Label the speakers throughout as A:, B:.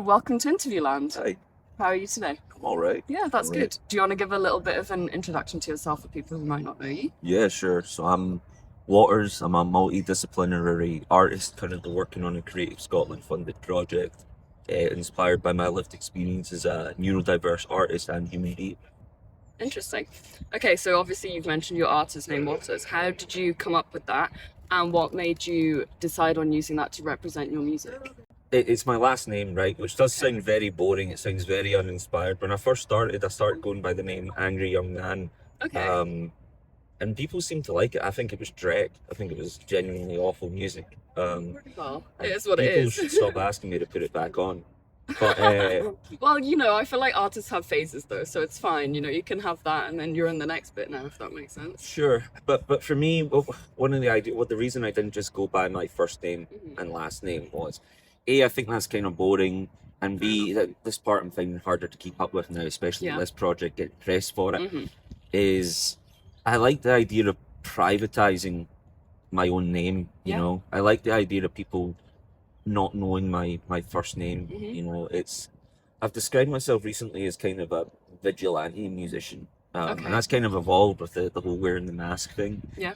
A: welcome to Interviewland.
B: Hi,
A: How are you today?
B: I'm all right.
A: Yeah, that's
B: All right.
A: good. Do you want to give a little bit of an introduction to yourself for people who might not know you?
B: Yeah, sure. So I'm Waters. I'm a multi-disciplinary artist currently working on a Creative Scotland funded project inspired by my lived experience as a neurodiverse artist and human being.
A: Interesting. Okay, so obviously you've mentioned your artist name, Waters. How did you come up with that? And what made you decide on using that to represent your music?
B: It's my last name, right? Which does sound very boring. It sounds very uninspired. When I first started, I started going by the name Angry Young Man.
A: Okay.
B: And people seem to like it. I think it was dreck. I think it was genuinely awful music.
A: Well, it is what it
B: People
A: is.
B: should stop asking me to put it back on. But
A: Well, I feel like artists have phases though, so it's fine. You can have that and then you're in the next bit now, if that makes sense.
B: sure, but for me, the reason I didn't just go by my first name and last name was, A, I think that's kind of boring, and B, that this part I'm finding harder to keep up with now, especially
A: Yeah.
B: this project getting pressed for it,
A: Mhm.
B: is I like the idea of privatizing my own name, you
A: Yeah.
B: know? I like the idea of people not knowing my first name,
A: Mhm.
B: you know? I've described myself recently as kind of a vigilante musician.
A: Okay.
B: And that's kind of evolved with the whole wearing the mask thing.
A: Yeah.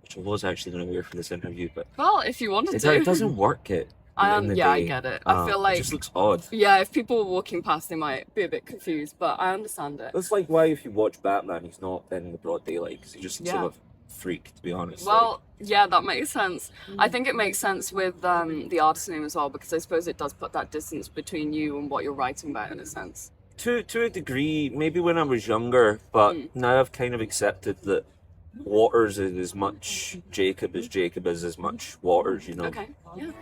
B: Which I was actually going to wear for this interview, but
A: Well, if you wanted
B: it
A: to.
B: doesn't work it. In the
A: Yeah, I
B: day.
A: get it. I feel
B: It
A: like,
B: just looks odd.
A: yeah, if people were walking past, they might be a bit confused, but I understand it.
B: It's like why if you watch Batman, he's not in the broad daylight because he just looks
A: Yeah.
B: like a freak, to be honest.
A: Well, yeah, that makes sense. I think it makes sense with the artist name as well, because I suppose it does put that distance between you and what you're writing about in a sense.
B: To a degree, maybe when I was younger, but now I've kind of accepted that Waters is as much Jacob is as much Waters, you know.
A: Okay, yeah.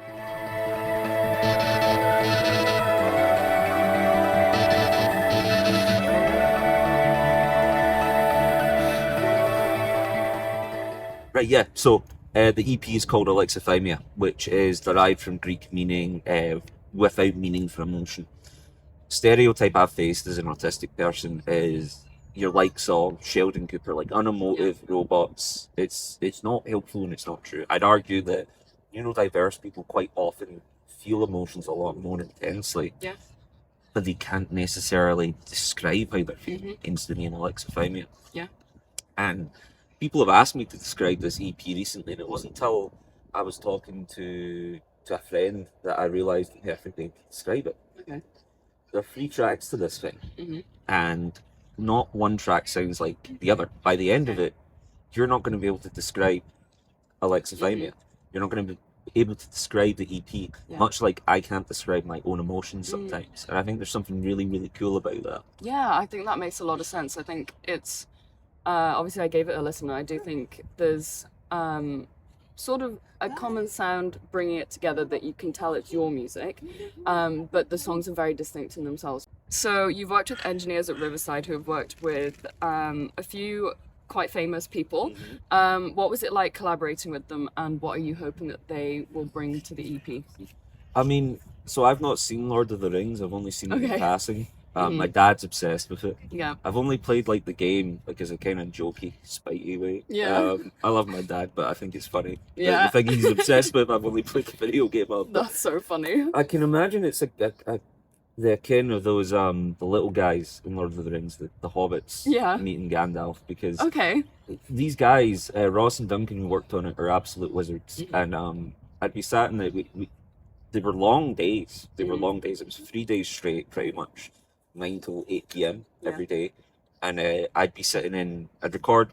B: Right, yeah. So the EP is called Alexithymia, which is derived from Greek meaning without meaning for emotion. Stereotype I've faced as an autistic person is your likes of Sheldon Cooper, like unemotive robots. It's not helpful and it's not true. I'd argue that neurodiverse people quite often feel emotions a lot more intensely,
A: Yeah.
B: but they can't necessarily describe how they're feeling. Hence the name Alexithymia.
A: Yeah.
B: And people have asked me to describe this EP recently, and it wasn't until I was talking to a friend that I realised the perfect name to describe it.
A: Okay.
B: There are 3 tracks to this thing,
A: Mhm.
B: and not one track sounds like the other. By the end of it, you're not going to be able to describe Alexithymia. You're not going to be able to describe the EP,
A: Yeah.
B: much like I can't describe my own emotions sometimes. And I think there's something really, really cool about that.
A: Yeah, I think that makes a lot of sense. I think it's obviously I gave it a listen, and I do think there's sort of a common sound bringing it together that you can tell it's your music, but the songs are very distinct in themselves. So you've worked with engineers at Riverside who have worked with a few quite famous people. What was it like collaborating with them, and what are you hoping that they will bring to the EP?
B: I mean, so I've not seen Lord of the Rings. I've only seen it in
A: Okay.
B: passing. My dad's obsessed with it.
A: Yeah.
B: I've only played like the game like as a kind of jokey, spitey way.
A: Yeah.
B: I love my dad, but I think it's funny.
A: Yeah.
B: The thing he's obsessed with, I've only played the video game of.
A: That's so funny.
B: I can imagine it's the kin of those the little guys in Lord of the Rings, the hobbits,
A: Yeah.
B: meeting Gandalf, because
A: Okay.
B: these guys, Ross and Duncan, who worked on it, are absolute wizards. And I'd be sat in it. They were long days. They were long days. It was 3 days straight, pretty much, 9 till 8 p.m. every day. And I'd be sitting in.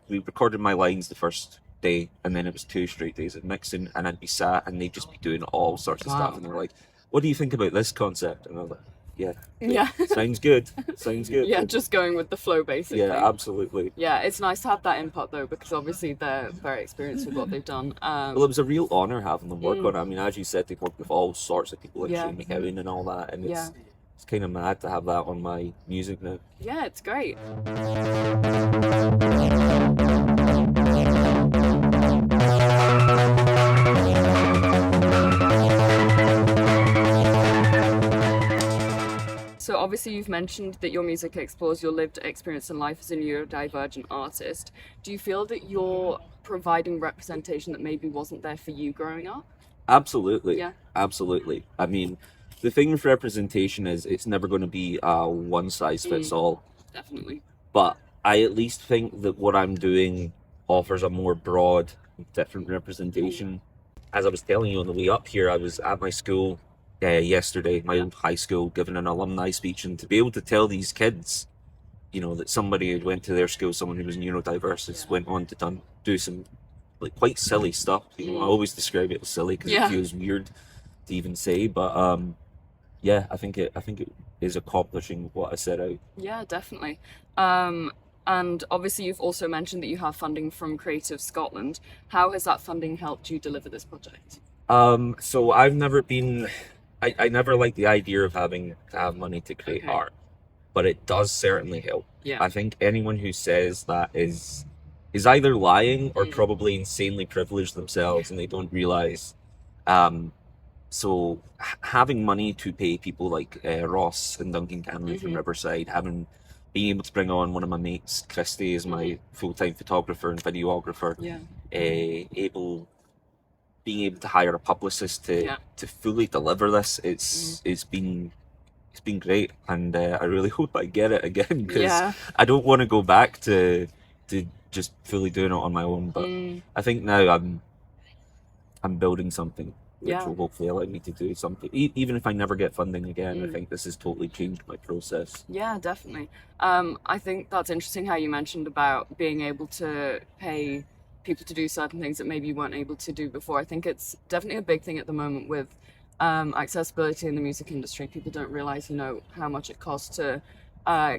B: We recorded my lines the first day, and then it was 2 straight days of mixing. And I'd be sat, and they'd just be doing all sorts of stuff.
A: Wow.
B: And they're like, "What do you think about this concept?" And I was like, "Yeah,
A: Yeah.
B: sounds good. Sounds good."
A: Yeah, just going with the flow, basically.
B: Yeah, absolutely.
A: Yeah, it's nice to have that input though, because obviously they're very experienced with what they've done.
B: Well, it was a real honor having them work on it. I mean, as you said, they've worked with all sorts of people like
A: Yeah.
B: Shane McGowan and all that, and
A: Yeah.
B: it's kind of mad to have that on my music now.
A: Yeah, it's great. So obviously you've mentioned that your music explores your lived experience in life as a neurodivergent artist. Do you feel that you're providing representation that maybe wasn't there for you growing up?
B: Absolutely.
A: Yeah.
B: Absolutely. I mean, the thing with representation is it's never going to be one size fits all.
A: Definitely.
B: But I at least think that what I'm doing offers a more broad, different representation. As I was telling you on the way up here, I was at my school yesterday, my old high school, giving an alumni speech, and to be able to tell these kids, you know, that somebody who went to their school, someone who was neurodiverse, has went on to do some like quite silly stuff. You know, I always describe it as silly because it feels weird to even say, but yeah, I think it is accomplishing what I set out.
A: Yeah, definitely. And obviously you've also mentioned that you have funding from Creative Scotland. How has that funding helped you deliver this project?
B: So I've never been, I never liked the idea of having to have money to create art, but it does certainly help.
A: Yeah.
B: I think anyone who says that is either lying or probably insanely privileged themselves and they don't realize. So having money to pay people like Ross and Duncan Cameron from Riverside, being able to bring on one of my mates, Christy, as my full-time photographer and videographer, being able to hire a publicist to fully deliver this, it's been great, and I really hope I get it again, because I don't want to go back to just fully doing it on my own. But I think now I'm building something which will hopefully allow me to do something. Even if I never get funding again, I think this has totally changed my process.
A: Yeah, definitely. I think that's interesting how you mentioned about being able to pay people to do certain things that maybe you weren't able to do before. I think it's definitely a big thing at the moment with accessibility in the music industry. People don't realize, you know, how much it costs to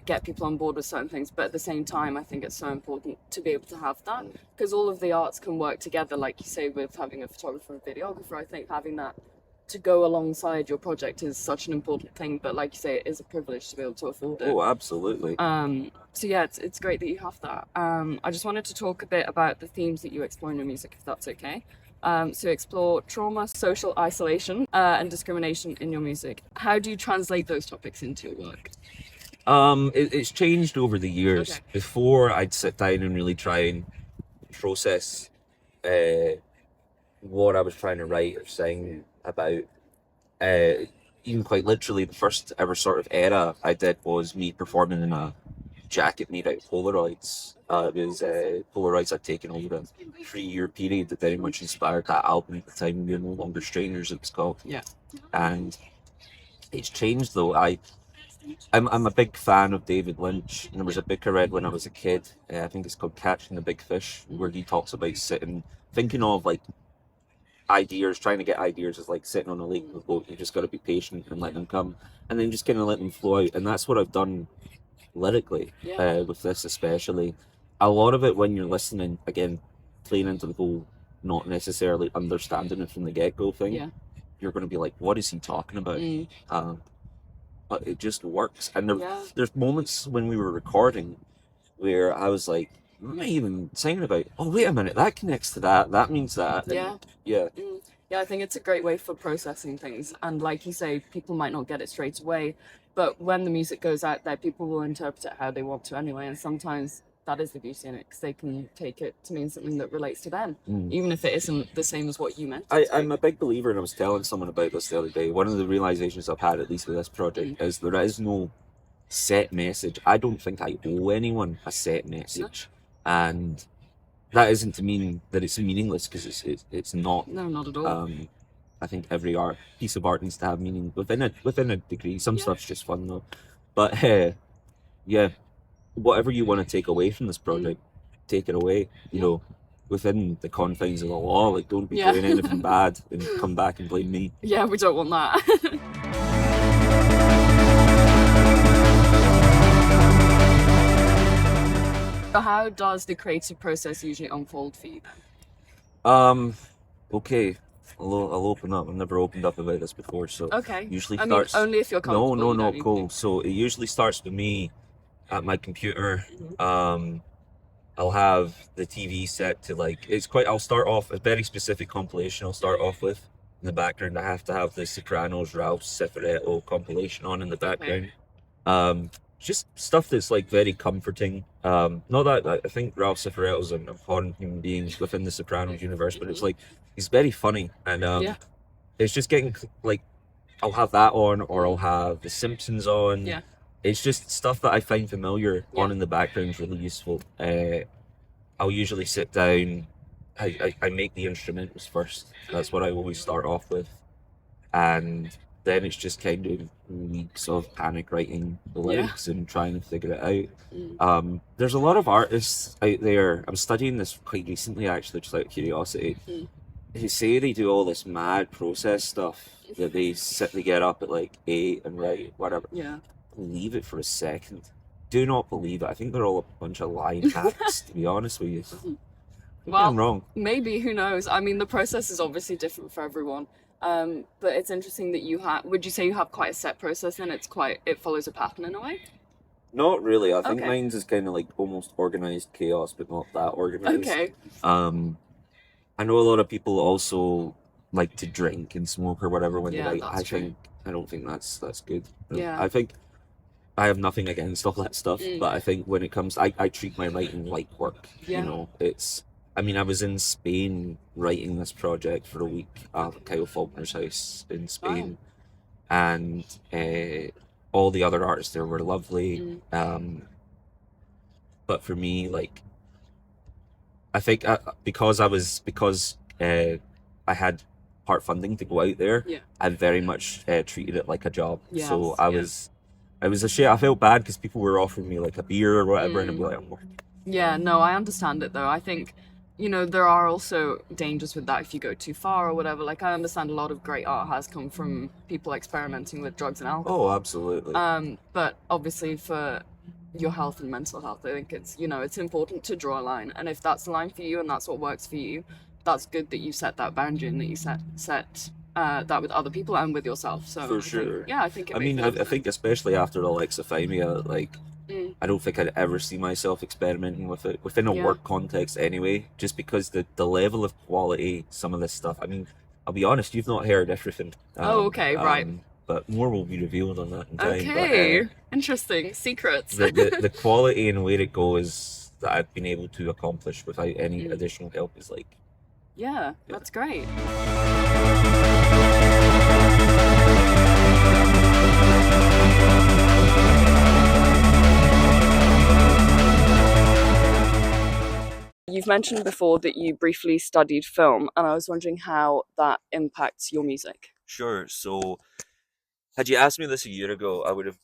A: get people on board with certain things, but at the same time I think it's so important to be able to have that, because all of the arts can work together, like you say, with having a photographer and videographer. I think having that to go alongside your project is such an important thing, but like you say, it is a privilege to be able to afford it.
B: Oh, absolutely.
A: So yeah, it's great that you have that. I just wanted to talk a bit about the themes that you explore in your music, if that's okay. So explore trauma, social isolation, and discrimination in your music. How do you translate those topics into your work?
B: It's changed over the years.
A: Okay.
B: Before, I'd sit down and really try and process what I was trying to write or sing about. Even quite literally, the first ever sort of era I did was me performing in a jacket made out of Polaroids. It was Polaroids I'd taken over a 3-year period that very much inspired that album at the time, We're No Longer Strangers, it was called.
A: Yeah.
B: And it's changed though. I'm a big fan of David Lynch, and there was a book I read when I was a kid. I think it's called Catching the Big Fish, where he talks about thinking of like ideas, trying to get ideas is like sitting on a lake with a boat. You just got to be patient and let them come, and then just kind of let them flow out. And that's what I've done lyrically with this, especially. A lot of it, when you're listening, again, playing into the whole not necessarily understanding it from the get-go thing, you're going to be like, what is he talking about? But it just works. And there's moments when we were recording where I was like, what am I even saying about? Oh, wait a minute, that connects to that. That means that.
A: Yeah, I think it's a great way for processing things. And like you say, people might not get it straight away, but when the music goes out there, people will interpret it how they want to anyway. And sometimes that is the beauty in it, because they can take it to mean something that relates to them, even if it isn't the same as what you meant.
B: I'm a big believer, and I was telling someone about this the other day. One of the realizations I've had, at least with this project, is there is no set message. I don't think I owe anyone a set message. No. And that isn't to mean that it's meaningless, because it's not.
A: No, not at all.
B: I think every piece of art needs to have meaning within a degree. Some stuff's just fun though. But yeah, whatever you want to take away from this project, take it away. You know, within the confines of the law. Like, don't be doing anything bad and come back and blame me.
A: Yeah, we don't want that. So how does the creative process usually unfold for you then?
B: Okay, I'll open up. I've never opened up about this before, so usually starts.
A: Only if you're comfortable.
B: No, cool. So it usually starts with me at my computer. I'll have the TV set to I'll start off a very specific compilation. I'll start off with in the background. I have to have the Sopranos, Ralph Cifaretto compilation on in the background. Just stuff that's like very comforting. Not that I think Ralph Cifaretto's an abhorrent human being within the Sopranos universe, but it's like he's very funny, and it's just getting like I'll have that on, or I'll have The Simpsons on.
A: Yeah.
B: It's just stuff that I find familiar
A: Yeah.
B: on in the background is really useful. I'll usually sit down. I make the instrumentals first. That's what I always start off with, and then it's just kind of weeks of panic writing the
A: Yeah.
B: lyrics and trying to figure it out.
A: Mm.
B: There's a lot of artists out there. I'm studying this quite recently, actually, just out of curiosity.
A: Mm.
B: Who say they do all this mad process stuff that they get up at like 8 and write whatever.
A: Yeah.
B: Believe it for a second. Do not believe it. I think they're all a bunch of lying hacks, to be honest with you. Maybe I'm wrong.
A: Maybe, who knows? I mean, the process is obviously different for everyone. But it's interesting that you have. Would you say you have quite a set process? Then it follows a pattern in a way.
B: Not really. I think
A: Okay.
B: mine's is kind of like almost organized chaos, but not that organized.
A: Okay.
B: I know a lot of people also like to drink and smoke or whatever when
A: Yeah,
B: they write.
A: that's true.
B: I don't think that's good.
A: Yeah.
B: I think I have nothing against all that stuff,
A: Mm.
B: but I think when it comes, I treat my writing like work.
A: Yeah.
B: You know, I mean, I was in Spain writing this project for a week at Kyle Faulkner's house in Spain, and all the other artists there were lovely. But for me, like, I think because I had part funding to go out there,
A: Yeah.
B: I very much treated it like a job.
A: Yes,
B: So
A: yeah.
B: I was ashamed. I felt bad because people were offering me like a beer or whatever, and I'd be like, I'm working.
A: Yeah, no, I understand it though. I think, there are also dangers with that if you go too far or whatever. Like, I understand a lot of great art has come from people experimenting with drugs and alcohol.
B: Oh, absolutely.
A: But obviously for your health and mental health, I think it's important to draw a line. And if that's the line for you and that's what works for you, that's good that you set that boundary and that you set that with other people and with yourself. So
B: For sure.
A: I think it
B: I
A: makes
B: mean,
A: a lot
B: I
A: of
B: think especially after Alexithymia, like,
A: Mm.
B: I don't think I'd ever see myself experimenting with it within a
A: Yeah.
B: work context anyway, just because the level of quality, some of this stuff. I mean, I'll be honest, you've not heard everything.
A: Oh, okay, right.
B: But more will be revealed on that in time.
A: Okay,
B: But,
A: interesting. Secrets.
B: the quality and where it goes that I've been able to accomplish without any
A: Mm.
B: additional help is like,
A: Yeah, that's great. You've mentioned before that you briefly studied film, and I was wondering how that impacts your music.
B: sure. So, had you asked me this a year ago, I would have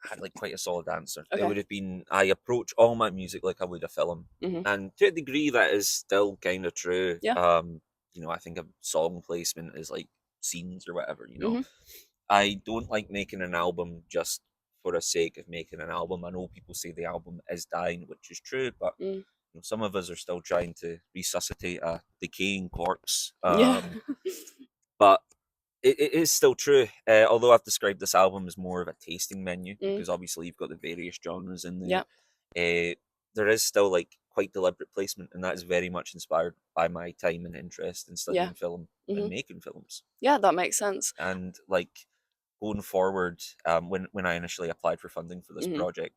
B: had like quite a solid answer. It
A: Okay.
B: would have been I approach all my music like I would a film,
A: Mhm.
B: and to a degree that is still kind of true.
A: Yeah.
B: I think a song placement is like scenes or whatever.
A: Mhm.
B: I don't like making an album just for the sake of making an album. I know people say the album is dying, which is true, but
A: Mm.
B: some of us are still trying to resuscitate a decaying corpse.
A: Yeah.
B: But it is still true. Although I've described this album as more of a tasting menu, because obviously you've got the various genres in there.
A: Yeah.
B: There is still like quite deliberate placement, and that is very much inspired by my time and interest in studying film and
A: Mhm.
B: making films.
A: Yeah, that makes sense.
B: And like going forward, when I initially applied for funding for this
A: Mhm.
B: project,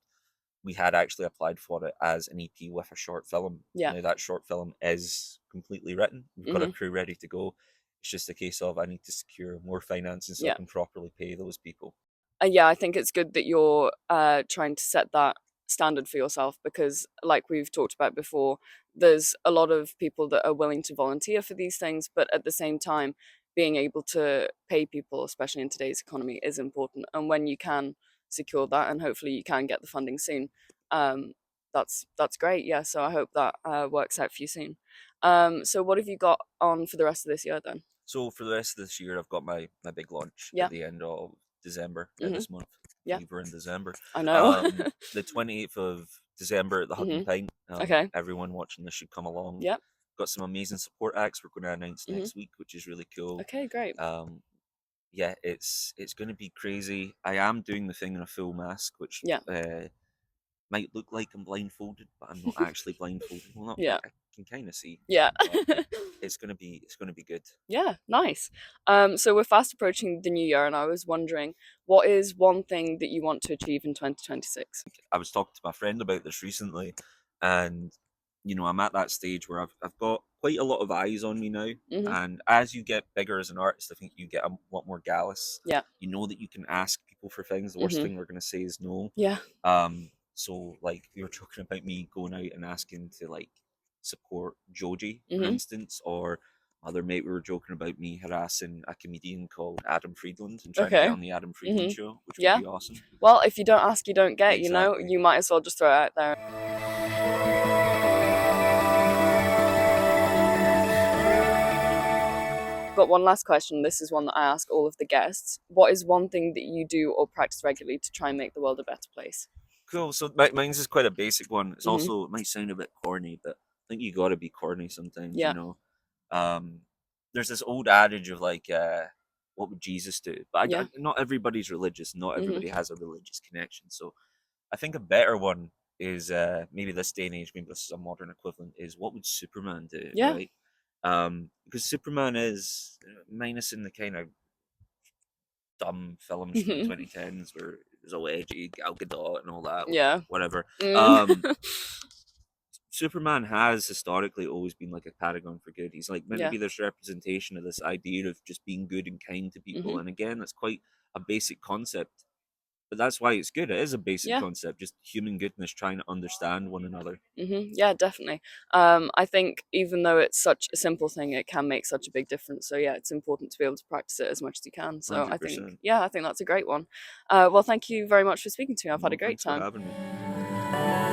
B: we had actually applied for it as an EP with a short film.
A: Yeah.
B: Now that short film is completely written. We've got a
A: Mhm.
B: crew ready to go. It's just a case of I need to secure more financing so I
A: Yeah.
B: can properly pay those people.
A: Yeah, I think it's good that you're trying to set that standard for yourself because, like we've talked about before, there's a lot of people that are willing to volunteer for these things, but at the same time, being able to pay people, especially in today's economy, is important. And when you can secure that, and hopefully you can get the funding soon, that's great. Yeah, so I hope that works out for you soon. So what have you got on for the rest of this year then?
B: So for the rest of this year, I've got my big launch
A: Yeah.
B: at the end of December
A: Mhm.
B: this month.
A: Yeah.
B: We're in December.
A: I know.
B: The 28th of December at the Hug and
A: Mhm.
B: Pint.
A: Okay.
B: Everyone watching this should come along.
A: Yep.
B: Got some amazing support acts we're going to announce
A: Mhm.
B: next week, which is really cool.
A: Okay, great.
B: Yeah, it's going to be crazy. I am doing the thing in a full mask, which
A: Yeah.
B: might look like I'm blindfolded, but I'm not actually blindfolded. Well, not,
A: Yeah.
B: I can kind of see.
A: Yeah.
B: But it's gonna be good.
A: Yeah, nice. So we're fast approaching the new year, and I was wondering, what is one thing that you want to achieve in 2026?
B: I was talking to my friend about this recently, and I'm at that stage where I've got quite a lot of eyes on me now.
A: Mhm.
B: And as you get bigger as an artist, I think you get a lot more gallus.
A: Yeah.
B: You know that you can ask people for things. The worst
A: Mhm.
B: thing they're going to say is no.
A: Yeah.
B: So like you were talking about me going out and asking to like support Joji, for
A: Mhm.
B: instance, or other mate, we were joking about me harassing a comedian called Adam Friedland and trying to get
A: Okay.
B: on the Adam Friedland
A: Mhm.
B: show, which would
A: Yeah.
B: be awesome.
A: Well, if you don't ask, you don't get. You know,
B: Exactly.
A: you might as well just throw it out there. Got one last question. This is one that I ask all of the guests. What is one thing that you do or practice regularly to try and make the world a better place?
B: Cool. So mine's is quite a basic one. It's
A: Mhm.
B: also, it might sound a bit corny, but I think you got to be corny sometimes. You
A: Yeah.
B: know, um, there's this old adage of like, what would Jesus do? But
A: Yeah.
B: not everybody's religious. Not
A: Mhm.
B: everybody has a religious connection. So I think a better one is maybe this day and age. Maybe this is a modern equivalent. Is what would Superman do?
A: Yeah.
B: Right? Because Superman is minus in the kind of dumb films from the
A: Mhm.
B: 2010s where it was all edgy, Gal Gadot and all that,
A: Yeah.
B: whatever.
A: Mm.
B: Um, Superman has historically always been like a paragon for good. He's like meant to
A: Yeah.
B: be this representation of this idea of just being good and kind to people.
A: Mhm.
B: And again, that's quite a basic concept, but that's why it's good. It is a basic
A: Yeah.
B: concept, just human goodness, trying to understand one another.
A: Yeah, definitely. I think even though it's such a simple thing, it can make such a big difference. So yeah, it's important to be able to practice it as much as you can. So I think,
B: 100%.
A: yeah, I think that's a great one. Well, thank you very much for speaking to me. I've had a
B: No,
A: great
B: thanks for
A: time.
B: having me.